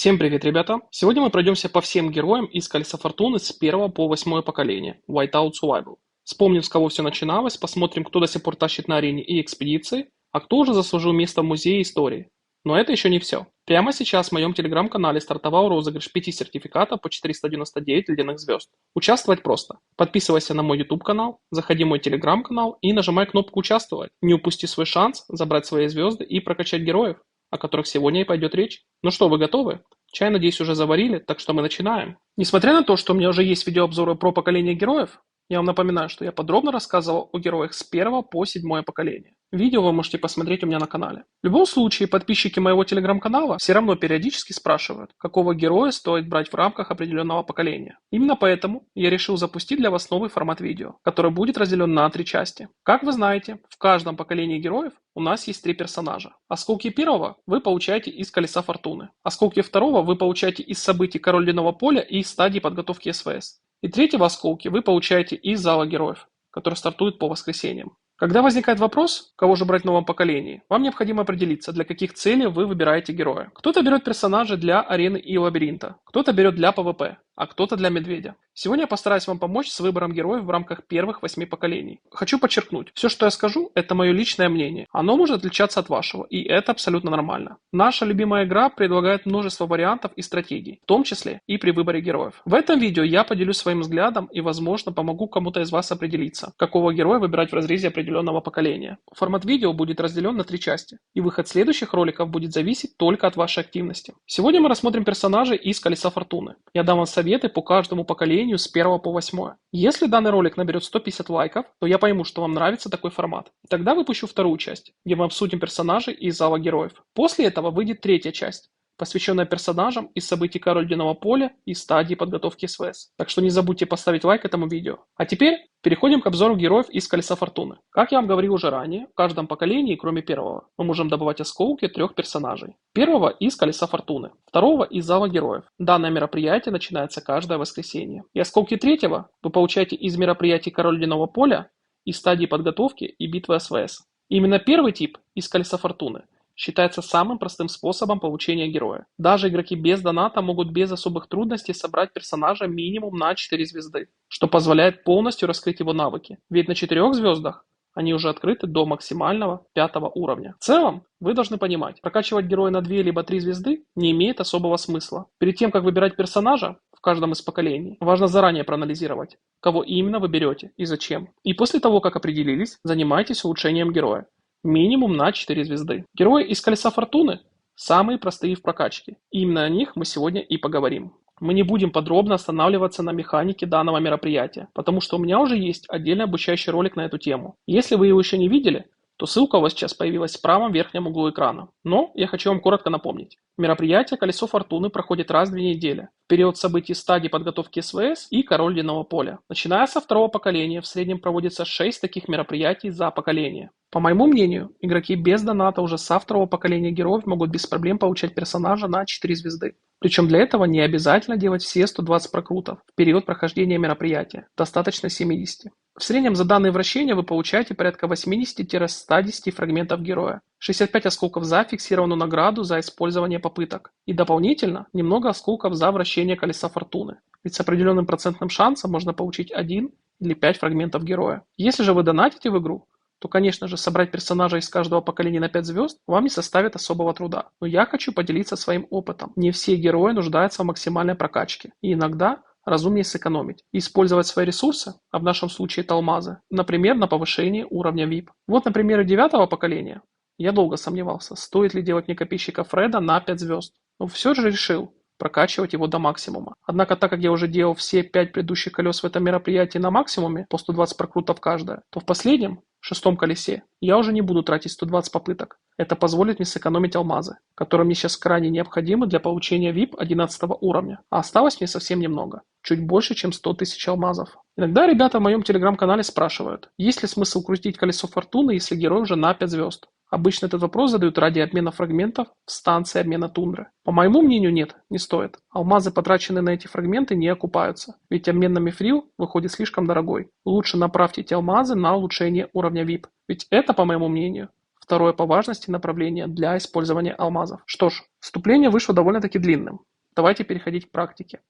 Всем привет, ребята! Сегодня мы пройдемся по всем героям из Колеса Фортуны с 1 по 8 поколение Whiteout Survival. Вспомним, с кого все начиналось, посмотрим, кто до сих пор тащит на арене и экспедиции, а кто уже заслужил место в музее истории. Но это еще не все. Прямо сейчас в моем телеграм-канале стартовал розыгрыш 5 сертификатов по 499 ледяных звезд. Участвовать просто. Подписывайся на мой YouTube канал, заходи в мой телеграм-канал и нажимай кнопку «Участвовать». Не упусти свой шанс забрать свои звезды и прокачать героев, о которых сегодня и пойдет речь. Ну что, вы готовы? Чай, надеюсь, уже заварили, так что мы начинаем. Несмотря на то, что у меня уже есть видеообзоры про поколение героев, я вам напоминаю, что я подробно рассказывал о героях с 1 по 7 поколение. Видео вы можете посмотреть у меня на канале. В любом случае, подписчики моего телеграм-канала все равно периодически спрашивают, какого героя стоит брать в рамках определенного поколения. Именно поэтому я решил запустить для вас новый формат видео, который будет разделен на 3 части. Как вы знаете, в каждом поколении героев у нас есть 3 персонажа. Осколки первого вы получаете из Колеса Фортуны. Осколки второго вы получаете из событий Король Ледяного Поля и из стадии подготовки СВС. И третьего осколки вы получаете из Зала Героев, который стартует по воскресеньям. Когда возникает вопрос, кого же брать в новом поколении, вам необходимо определиться, для каких целей вы выбираете героя. Кто-то берет персонажа для арены и лабиринта, кто-то берет для ПВП, а кто-то для медведя. Сегодня я постараюсь вам помочь с выбором героев в рамках первых 8 поколений. Хочу подчеркнуть, все, что я скажу, это мое личное мнение. Оно может отличаться от вашего, и это абсолютно нормально. Наша любимая игра предлагает множество вариантов и стратегий, в том числе и при выборе героев. В этом видео я поделюсь своим взглядом и, возможно, помогу кому-то из вас определиться, какого героя выбирать в разрезе определенного поколения. Формат видео будет разделен на 3 части, и выход следующих роликов будет зависеть только от вашей активности. Сегодня мы рассмотрим персонажей из Колеса Фортуны. Я дам вам советы по каждому поколению с 1 по 8. Если данный ролик наберет 150 лайков, то я пойму, что вам нравится такой формат. И тогда выпущу вторую часть, где мы обсудим персонажей из Зала Героев. После этого выйдет третья часть, посвященная персонажам из событий Король Ледяного Поля и стадии подготовки СВС. Так что не забудьте поставить лайк этому видео. А теперь переходим к обзору героев из Колеса Фортуны. Как я вам говорил уже ранее, в каждом поколении, кроме первого, мы можем добывать осколки 3 персонажей. Первого из Колеса Фортуны, второго из Зала Героев. Данное мероприятие начинается каждое воскресенье. И осколки третьего вы получаете из мероприятий Король Ледяного Поля и стадии подготовки и битвы СВС. Именно первый тип из Колеса Фортуны считается самым простым способом получения героя. Даже игроки без доната могут без особых трудностей собрать персонажа минимум на 4 звезды, что позволяет полностью раскрыть его навыки. Ведь на 4 звездах они уже открыты до максимального 5 уровня. В целом, вы должны понимать, прокачивать героя на 2 либо 3 звезды не имеет особого смысла. Перед тем, как выбирать персонажа в каждом из поколений, важно заранее проанализировать, кого именно вы берете и зачем. И после того, как определились, занимайтесь улучшением героя. Минимум на 4 звезды. Герои из Колеса Фортуны самые простые в прокачке. И именно о них мы сегодня и поговорим. Мы не будем подробно останавливаться на механике данного мероприятия, потому что у меня уже есть отдельный обучающий ролик на эту тему. Если вы его еще не видели, то ссылка у вас сейчас появилась в правом верхнем углу экрана. Но я хочу вам коротко напомнить. Мероприятие «Колесо Фортуны» проходит раз в 2 недели. В период событий стадии подготовки СВС и Король Ледяного Поля. Начиная со 2 поколения, в среднем проводится 6 таких мероприятий за поколение. По моему мнению, игроки без доната уже со 2 поколения героев могут без проблем получать персонажа на 4 звезды. Причем для этого не обязательно делать все 120 прокрутов в период прохождения мероприятия, достаточно 70. В среднем за данные вращения вы получаете порядка 80-110 фрагментов героя, 65 осколков за фиксированную награду за использование попыток и дополнительно немного осколков за вращение Колеса Фортуны, ведь с определенным процентным шансом можно получить 1 или 5 фрагментов героя. Если же вы донатите в игру, то, конечно же, собрать персонажа из каждого поколения на 5 звезд вам не составит особого труда. Но я хочу поделиться своим опытом. Не все герои нуждаются в максимальной прокачке, и иногда разумнее сэкономить и использовать свои ресурсы, а в нашем случае это алмазы, например, на повышение уровня VIP. Вот, например, у 9 поколения я долго сомневался, стоит ли делать мне копейщика Фреда на 5 звезд, но все же решил прокачивать его до максимума. Однако, так как я уже делал все 5 предыдущих колес в этом мероприятии на максимуме, по 120 прокрутов каждое, то в последнем, 6 колесе, я уже не буду тратить 120 попыток. Это позволит мне сэкономить алмазы, которые мне сейчас крайне необходимы для получения VIP 11 уровня, а осталось мне совсем немного, чуть больше, чем 100 тысяч алмазов. Иногда ребята в моем телеграм-канале спрашивают, есть ли смысл крутить Колесо Фортуны, если герой уже на 5 звезд. Обычно этот вопрос задают ради обмена фрагментов в станции обмена тундры. По моему мнению, нет, не стоит. Алмазы, потраченные на эти фрагменты, не окупаются, ведь обмен на мифрил выходит слишком дорогой. Лучше направьте эти алмазы на улучшение уровня VIP, ведь это, по моему мнению, второе по важности направление для использования алмазов. Что ж, вступление вышло довольно-таки длинным. давайте переходить к практике.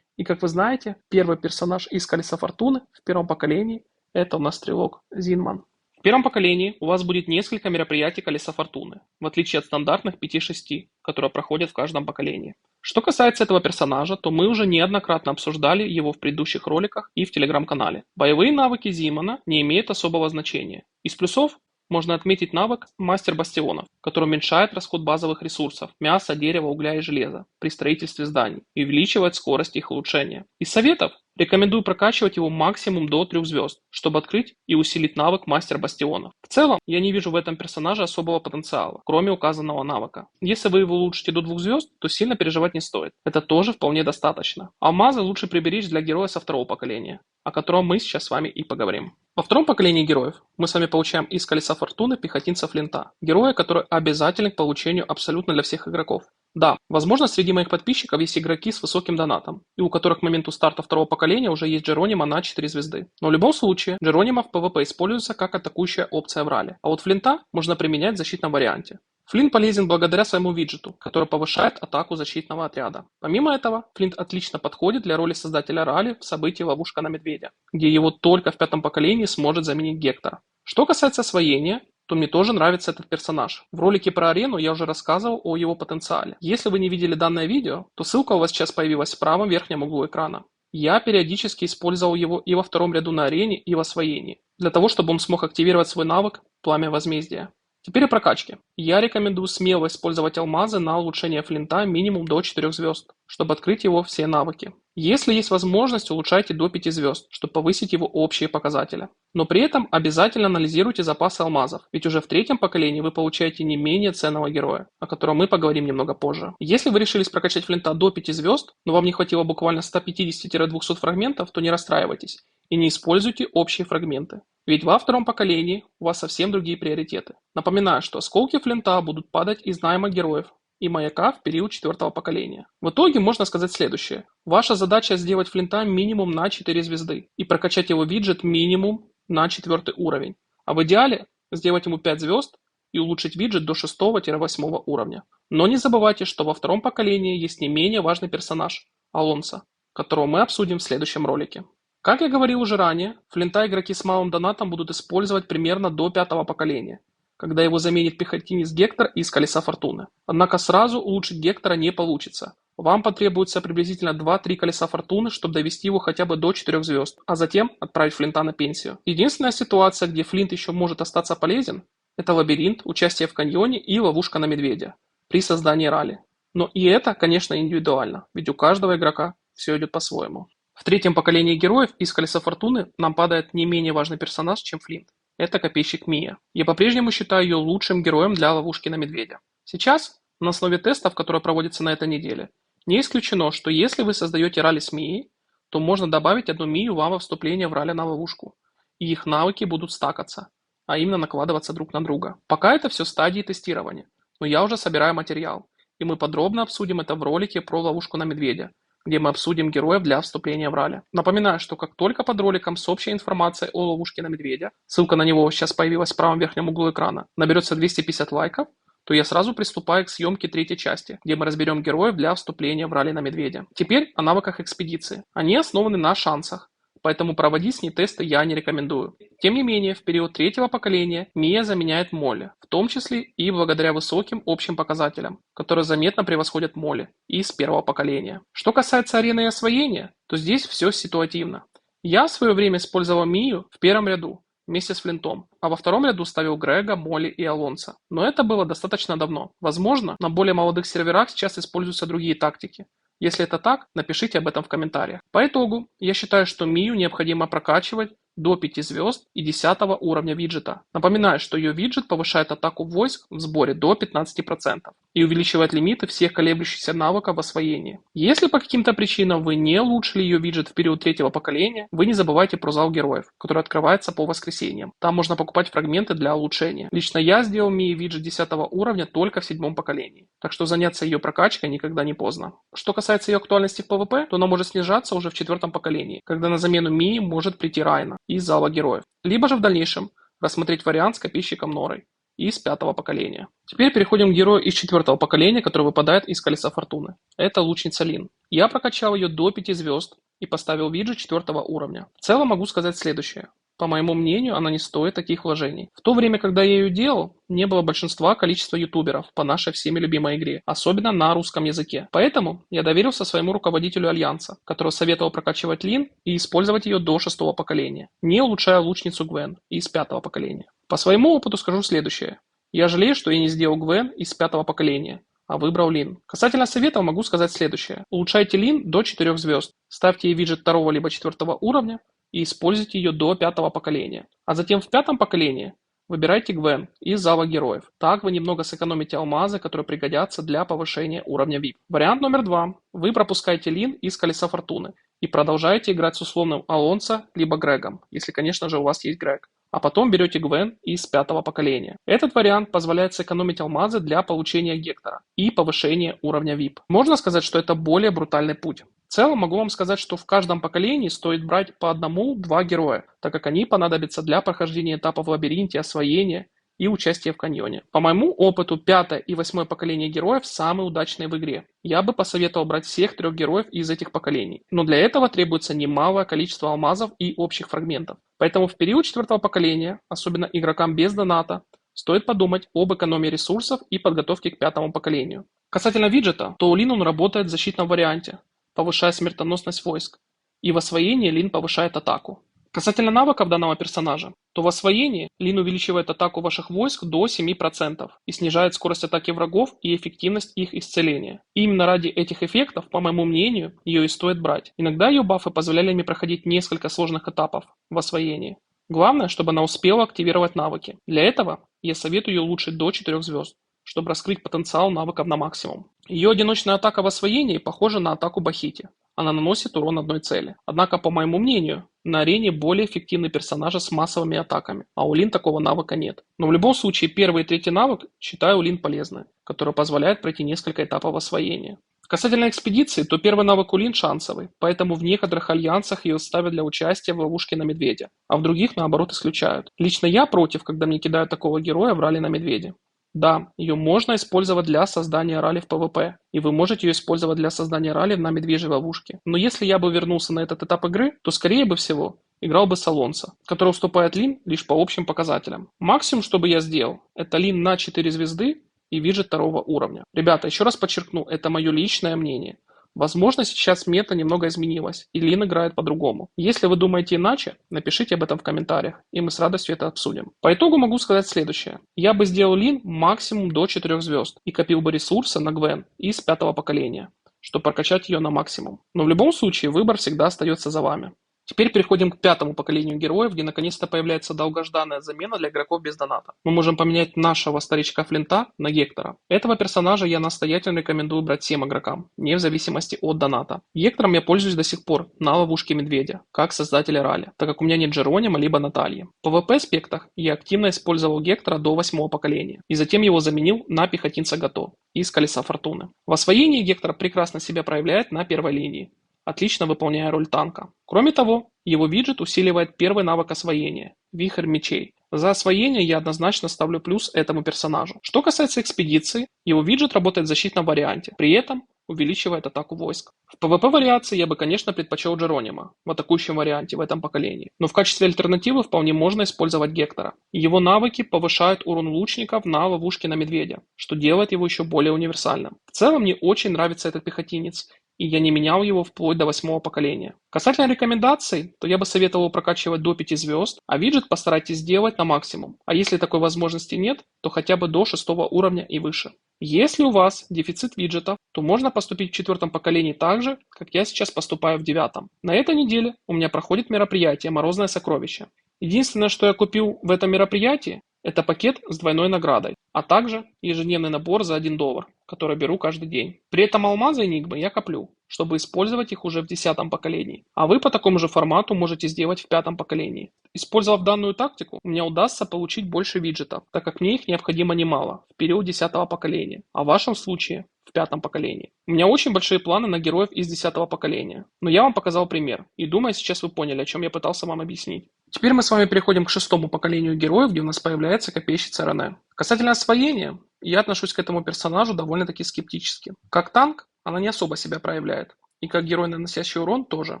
И как вы знаете, первый персонаж из Колеса Фортуны в первом поколении – это у нас стрелок Зинман. В первом поколении у вас будет несколько мероприятий Колеса Фортуны, в отличие от стандартных 5-6, которые проходят в каждом поколении. Что касается этого персонажа, то мы уже неоднократно обсуждали его в предыдущих роликах и в телеграм-канале. Боевые навыки Зимана не имеют особого значения. Из плюсов можно отметить навык Мастер Бастионов, который уменьшает расход базовых ресурсов – мяса, дерева, угля и железа при строительстве зданий и увеличивает скорость их улучшения. Из советов рекомендую прокачивать его максимум до 3 звезд, чтобы открыть и усилить навык Мастер Бастионов. В целом, я не вижу в этом персонаже особого потенциала, кроме указанного навыка. Если вы его улучшите до 2 звезд, то сильно переживать не стоит. Это тоже вполне достаточно. Алмазы лучше приберечь для героя со второго поколения, о котором мы сейчас с вами и поговорим. Во втором поколении героев мы с вами получаем из Колеса Фортуны пехотинца Флинта, героя, который обязателен к получению абсолютно для всех игроков. Да, возможно, среди моих подписчиков есть игроки с высоким донатом, и у которых к моменту старта второго поколения уже есть Джеронима на 4 звезды. Но в любом случае, Джеронима в PvP используется как атакующая опция в ралли, а вот Флинта можно применять в защитном варианте. Флинт полезен благодаря своему виджету, который повышает атаку защитного отряда. Помимо этого, Флинт отлично подходит для роли создателя ралли в событии «Ловушка на медведя», где его только в пятом поколении сможет заменить Гектор. Что касается освоения, то мне тоже нравится этот персонаж. В ролике про арену я уже рассказывал о его потенциале. Если вы не видели данное видео, то ссылка у вас сейчас появилась в правом верхнем углу экрана. Я периодически использовал его и во втором ряду на арене, и в освоении, для того, чтобы он смог активировать свой навык «Пламя возмездия». Теперь о прокачке. Я рекомендую смело использовать алмазы на улучшение Флинта минимум до 4 звезд, чтобы открыть его все навыки. Если есть возможность, улучшайте до 5 звезд, чтобы повысить его общие показатели. Но при этом обязательно анализируйте запасы алмазов, ведь уже в третьем поколении вы получаете не менее ценного героя, о котором мы поговорим немного позже. Если вы решились прокачать Флинта до 5 звезд, но вам не хватило буквально 150-200 фрагментов, то не расстраивайтесь и не используйте общие фрагменты. Ведь во втором поколении у вас совсем другие приоритеты. Напоминаю, что осколки Флинта будут падать из найма героев и маяка в период 4-го поколения. В итоге можно сказать следующее. Ваша задача сделать Флинта минимум на 4 звезды и прокачать его виджет минимум на 4 уровень. А в идеале сделать ему 5 звезд и улучшить виджет до 6-8 уровня. Но не забывайте, что во втором поколении есть не менее важный персонаж – Алонсо, которого мы обсудим в следующем ролике. Как я говорил уже ранее, Флинта игроки с малым донатом будут использовать примерно до 5-го поколения, когда его заменит пехотинец Гектор из Колеса Фортуны. Однако сразу улучшить Гектора не получится. Вам потребуется приблизительно 2-3 Колеса Фортуны, чтобы довести его хотя бы до 4 звезд, а затем отправить Флинта на пенсию. Единственная ситуация, где Флинт еще может остаться полезен, это лабиринт, участие в каньоне и ловушка на медведя при создании ралли. Но и это, конечно, индивидуально, ведь у каждого игрока все идет по-своему. В третьем поколении героев из Колеса Фортуны нам падает не менее важный персонаж, чем Флинт. Это копейщик Мия. Я по-прежнему считаю ее лучшим героем для ловушки на медведя. Сейчас, на основе тестов, которые проводятся на этой неделе, не исключено, что если вы создаете ралли с Мией, то можно добавить одну Мию вам во вступление в ралли на ловушку. И их навыки будут стакаться, а именно накладываться друг на друга. Пока это все стадии тестирования, но я уже собираю материал, и мы подробно обсудим это в ролике про ловушку на медведя, где мы обсудим героев для вступления в ралли. Напоминаю, что как только под роликом с общей информацией о ловушке на медведя, ссылка на него сейчас появилась в правом верхнем углу экрана, наберется 250 лайков, то я сразу приступаю к съемке третьей части, где мы разберем героев для вступления в ралли на медведя. Теперь о навыках экспедиции. Они основаны на шансах, поэтому проводить с ней тесты я не рекомендую. Тем не менее, в период третьего поколения Мия заменяет Молли, в том числе и благодаря высоким общим показателям, которые заметно превосходят Молли из первого поколения. Что касается арены и освоения, то здесь все ситуативно. Я в свое время использовал Мию в первом ряду вместе с Флинтом, а во втором ряду ставил Грега, Молли и Алонсо. Но это было достаточно давно. Возможно, на более молодых серверах сейчас используются другие тактики. Если это так, напишите об этом в комментариях. По итогу, я считаю, что Мию необходимо прокачивать до 5 звезд и 10 уровня виджета. Напоминаю, что ее виджет повышает атаку войск в сборе до 15% и увеличивает лимиты всех колеблющихся навыков в освоении. Если по каким-то причинам вы не улучшили ее виджет в период третьего поколения, вы не забывайте про зал героев, который открывается по воскресеньям. Там можно покупать фрагменты для улучшения. Лично я сделал Мии виджет 10 уровня только в 7 поколении, так что заняться ее прокачкой никогда не поздно. Что касается ее актуальности в PvP, то она может снижаться уже в 4 поколении, когда на замену Мии может прийти Райна из зала героев. Либо же в дальнейшем рассмотреть вариант с копейщиком Норой. из 5-го поколения. Теперь переходим к герою из 4-го поколения, который выпадает из Колеса Фортуны. Это лучница Лин. Я прокачал ее до 5 звезд и поставил виджет 4-го уровня. В целом могу сказать следующее. По моему мнению, она не стоит таких вложений. В то время, когда я ее делал, не было большинства количества ютуберов по нашей всеми любимой игре, особенно на русском языке. Поэтому я доверился своему руководителю Альянса, который советовал прокачивать Лин и использовать ее до 6-го поколения, не улучшая лучницу Гвен из 5-го поколения. По своему опыту скажу следующее. Я жалею, что я не сделал Гвен из 5-го поколения, а выбрал Лин. Касательно советов могу сказать следующее. Улучшайте Лин до 4 звезд, ставьте ей виджет 2-го либо 4-го уровня, и используйте ее до 5-го поколения. А затем в 5-м поколении выбирайте Гвен из зала героев. Так вы немного сэкономите алмазы, которые пригодятся для повышения уровня VIP. Вариант номер 2. Вы пропускаете Лин из Колеса Фортуны и продолжаете играть с условным Алонсо либо Грегом, если, конечно же, у вас есть Грег. А потом берете Гвен из 5-го поколения. Этот вариант позволяет сэкономить алмазы для получения Гектора и повышения уровня VIP. Можно сказать, что это более брутальный путь. В целом могу вам сказать, что в каждом поколении стоит брать по 1-2 героя, так как они понадобятся для прохождения этапов в лабиринте, освоения и участия в каньоне. По моему опыту, 5 и 8 поколение героев самые удачные в игре. Я бы посоветовал брать всех 3 героев из этих поколений. Но для этого требуется немалое количество алмазов и общих фрагментов. Поэтому в период 4-го поколения, особенно игрокам без доната, стоит подумать об экономии ресурсов и подготовке к 5-му поколению. Касательно виджета, то у Лин он работает в защитном варианте, повышая смертоносность войск, и в освоении Лин повышает атаку. Касательно навыков данного персонажа, то в освоении Лин увеличивает атаку ваших войск до 7% и снижает скорость атаки врагов и эффективность их исцеления. И именно ради этих эффектов, по моему мнению, ее и стоит брать. Иногда ее бафы позволяли мне проходить несколько сложных этапов в освоении. Главное, чтобы она успела активировать навыки. Для этого я советую ее улучшить до 4 звезд, чтобы раскрыть потенциал навыков на максимум. Ее одиночная атака в освоении похожа на атаку Бахити. Она наносит урон одной цели. Однако, по моему мнению, на арене более эффективны персонажи с массовыми атаками, а у Лин такого навыка нет. Но в любом случае, 1-й и 3-й навык считаю у Лин полезны, который позволяет пройти несколько этапов освоения. Касательно экспедиции, то 1-й навык у Лин шансовый, поэтому в некоторых альянсах ее ставят для участия в ловушке на медведя, а в других, наоборот, исключают. Лично я против, когда мне кидают такого героя в ралли на медведя. Да, ее можно использовать для создания ралли в PvP, и вы можете ее использовать для создания ралли на медвежьей ловушке. Но если я бы вернулся на этот этап игры, то скорее бы всего играл бы с Алонсо, который уступает Лин лишь по общим показателям. Максимум, что бы я сделал, это Лин на 4 звезды и виджет 2-го уровня. Ребята, еще раз подчеркну, это мое личное мнение. Возможно, сейчас мета немного изменилась, и Лин играет по-другому. Если вы думаете иначе, напишите об этом в комментариях, и мы с радостью это обсудим. По итогу могу сказать следующее. Я бы сделал Лин максимум до 4 звезд и копил бы ресурсы на Гвен из 5-го поколения, чтобы прокачать ее на максимум. Но в любом случае выбор всегда остается за вами. Теперь переходим к 5-му поколению героев, где наконец-то появляется долгожданная замена для игроков без доната. Мы можем поменять нашего старичка Флинта на Гектора. Этого персонажа я настоятельно рекомендую брать всем игрокам, не в зависимости от доната. Гектором я пользуюсь до сих пор на ловушке медведя, как создатель ралли, так как у меня нет Джеронима либо Натальи. В PvP аспектах я активно использовал Гектора до 8-го поколения, и затем его заменил на пехотинца Гато из Колеса Фортуны. В освоении Гектор прекрасно себя проявляет на первой линии, отлично выполняя роль танка. Кроме того, его виджет усиливает 1-й навык освоения – Вихрь мечей. За освоение я однозначно ставлю плюс этому персонажу. Что касается экспедиции, его виджет работает в защитном варианте, при этом увеличивает атаку войск. В PvP вариации я бы, конечно, предпочел Джеронима в атакующем варианте в этом поколении, но в качестве альтернативы вполне можно использовать Гектора. Его навыки повышают урон лучников на ловушке на медведя, что делает его еще более универсальным. В целом мне очень нравится этот пехотинец, и я не менял его вплоть до 8-го поколения. Касательно рекомендаций, то я бы советовал прокачивать до 5 звезд, а виджет постарайтесь сделать на максимум. А если такой возможности нет, то хотя бы до 6-го уровня и выше. Если у вас дефицит виджетов, то можно поступить в 4-м поколении так же, как я сейчас поступаю в 9-м. На этой неделе у меня проходит мероприятие «Морозное сокровище». Единственное, что я купил в этом мероприятии, это пакет с двойной наградой, а также ежедневный набор за $1, который беру каждый день. При этом алмазы Энигмы я коплю, чтобы использовать их уже в 10-м поколении. А вы по такому же формату можете сделать в 5-м поколении. Использовав данную тактику, мне удастся получить больше виджетов, так как мне их необходимо немало в период 10-го поколения, а в вашем случае в 5-м поколении. У меня очень большие планы на героев из 10-го поколения, но я вам показал пример, и думаю, сейчас вы поняли, о чем я пытался вам объяснить. Теперь мы с вами переходим к шестому поколению героев, где у нас появляется копейщица Рене. Касательно освоения, я отношусь к этому персонажу довольно-таки скептически. Как танк, она не особо себя проявляет. И как герой, наносящий урон, тоже.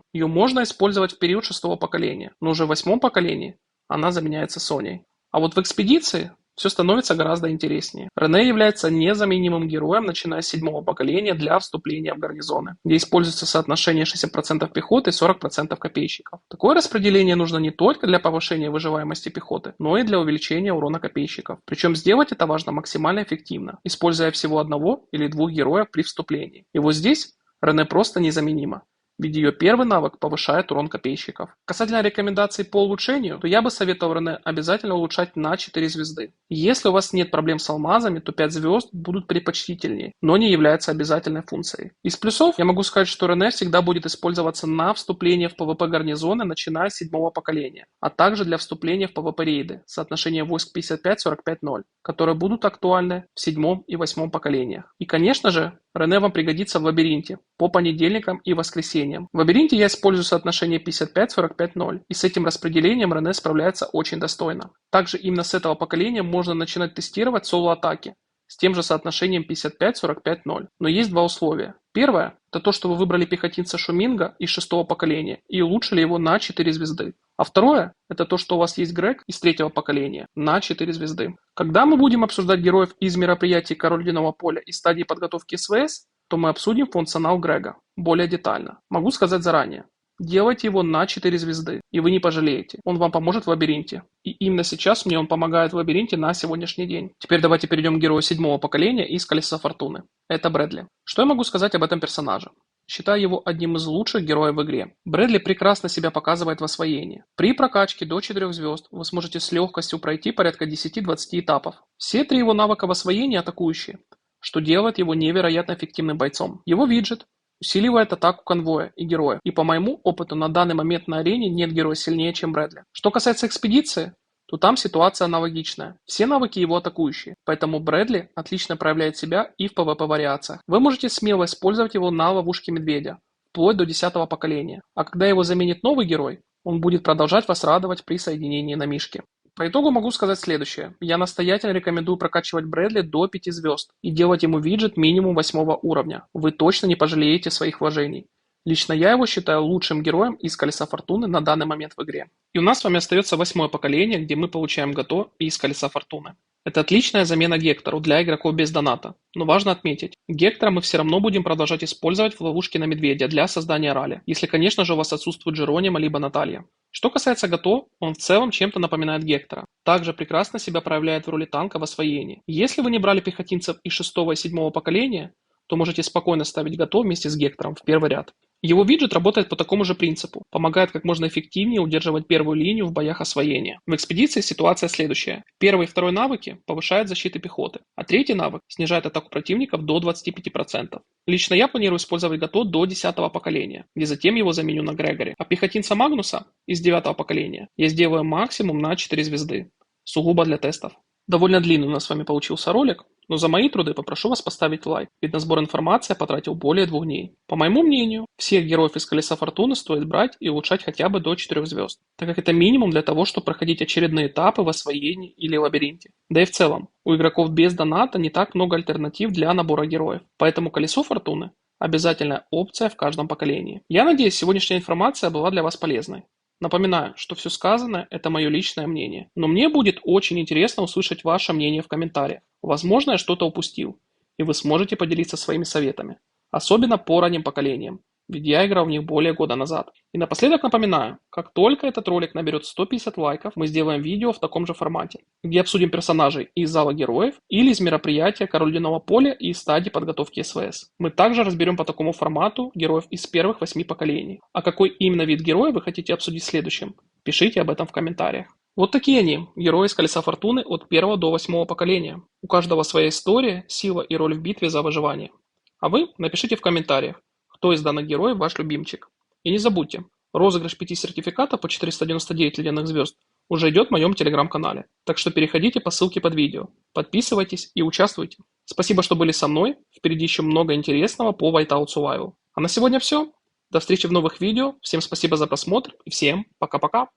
Ее можно использовать в период шестого поколения, но уже в восьмом поколении она заменяется Соней. А вот в экспедиции все становится гораздо интереснее. Рене является незаменимым героем, начиная с седьмого поколения для вступления в гарнизоны, где используется соотношение 60% пехоты и 40% копейщиков. Такое распределение нужно не только для повышения выживаемости пехоты, но и для увеличения урона копейщиков. Причем сделать это важно максимально эффективно, используя всего одного или двух героев при вступлении. И вот здесь Рене просто незаменима, ведь ее первый навык повышает урон копейщиков. Касательно рекомендаций по улучшению, то я бы советовал Рене обязательно улучшать на 4 звезды. Если у вас нет проблем с алмазами, то 5 звезд будут предпочтительнее, но не являются обязательной функцией. Из плюсов я могу сказать, что Рене всегда будет использоваться на вступление в PvP гарнизоны, начиная с седьмого поколения, а также для вступления в PvP рейды, соотношение войск 55-45-0, которые будут актуальны в седьмом и восьмом поколениях. И конечно же, Рене вам пригодится в лабиринте по понедельникам и воскресеньям. В лабиринте я использую соотношение 55-45-0, и с этим распределением Рене справляется очень достойно. Также именно с этого поколения можно начинать тестировать соло-атаки с тем же соотношением 55-45-0. Но есть два условия. Первое – это то, что вы выбрали пехотинца Шуминга из шестого поколения и улучшили его на 4 звезды. А второе – это то, что у вас есть Грег из третьего поколения на 4 звезды. Когда мы будем обсуждать героев из мероприятий Король Ледяного Поля и стадии подготовки СВС, то мы обсудим функционал Грега более детально. Могу сказать заранее. Делайте его на 4 звезды, и вы не пожалеете. Он вам поможет в лабиринте. И именно сейчас мне он помогает в лабиринте на сегодняшний день. Теперь давайте перейдем к герою седьмого поколения из Колеса Фортуны. Это Брэдли. Что я могу сказать об этом персонаже? Считаю его одним из лучших героев в игре. Брэдли прекрасно себя показывает в освоении. При прокачке до 4 звезд вы сможете с легкостью пройти порядка 10-20 этапов. Все 3 его навыка в освоении атакующие, что делает его невероятно эффективным бойцом. Его виджет усиливает атаку конвоя и героя, и по моему опыту на данный момент на арене нет героя сильнее, чем Брэдли. Что касается экспедиции, то там ситуация аналогичная. Все навыки его атакующие, поэтому Брэдли отлично проявляет себя и в PvP вариациях. Вы можете смело использовать его на ловушке медведя, вплоть до 10-го поколения, а когда его заменит новый герой, он будет продолжать вас радовать при соединении на мишке. По итогу могу сказать следующее. Я настоятельно рекомендую прокачивать Брэдли до 5 звезд и делать ему виджет минимум 8 уровня. Вы точно не пожалеете своих вложений. Лично я его считаю лучшим героем из Колеса Фортуны на данный момент в игре. И у нас с вами остается 8-е поколение, где мы получаем Гато из Колеса Фортуны. Это отличная замена Гектору для игроков без доната. Но важно отметить, Гектора мы все равно будем продолжать использовать в ловушке на медведя для создания ралли, если, конечно же, у вас отсутствует Джеронима либо Наталья. Что касается Гато, он в целом чем-то напоминает Гектора. Также прекрасно себя проявляет в роли танка в освоении. Если вы не брали пехотинцев из 6-го и 7-го поколения, то можете спокойно ставить Гато вместе с Гектором в первый ряд. Его виджет работает по такому же принципу, помогает как можно эффективнее удерживать первую линию в боях освоения. В экспедиции ситуация следующая. Первый и второй навыки повышают защиту пехоты, а третий навык снижает атаку противников до 25%. Лично я планирую использовать Гато до 10-го поколения, где затем его заменю на Грегори. А пехотинца Магнуса из 9-го поколения я сделаю максимум на 4 звезды, сугубо для тестов. Довольно длинный у нас с вами получился ролик, но за мои труды попрошу вас поставить лайк, ведь на сбор информации я потратил более 2 дней. По моему мнению, всех героев из Колеса Фортуны стоит брать и улучшать хотя бы до 4 звезд, так как это минимум для того, чтобы проходить очередные этапы в освоении или лабиринте. Да и в целом, у игроков без доната не так много альтернатив для набора героев, поэтому Колесо Фортуны – обязательная опция в каждом поколении. Я надеюсь, сегодняшняя информация была для вас полезной. Напоминаю, что все сказанное – это мое личное мнение, но мне будет очень интересно услышать ваше мнение в комментариях. Возможно, я что-то упустил, и вы сможете поделиться своими советами, особенно по ранним поколениям, ведь я играл в них более года назад. И напоследок напоминаю, как только этот ролик наберет 150 лайков, мы сделаем видео в таком же формате, где обсудим персонажей из зала героев или из мероприятия Король Ледяного Поля и стадии подготовки СВС. Мы также разберем по такому формату героев из первых 8 поколений. А какой именно вид героя вы хотите обсудить в следующем? Пишите об этом в комментариях. Вот такие они, герои из Колеса Фортуны от 1 до 8 поколения. У каждого своя история, сила и роль в битве за выживание. А вы напишите в комментариях, кто из данных героев ваш любимчик. И не забудьте, розыгрыш 5 сертификатов по 499 ледяных звезд уже идет в моем телеграм-канале. Так что переходите по ссылке под видео, подписывайтесь и участвуйте. Спасибо, что были со мной, впереди еще много интересного по Whiteout Survival. А на сегодня все. До встречи в новых видео, всем спасибо за просмотр и всем пока-пока.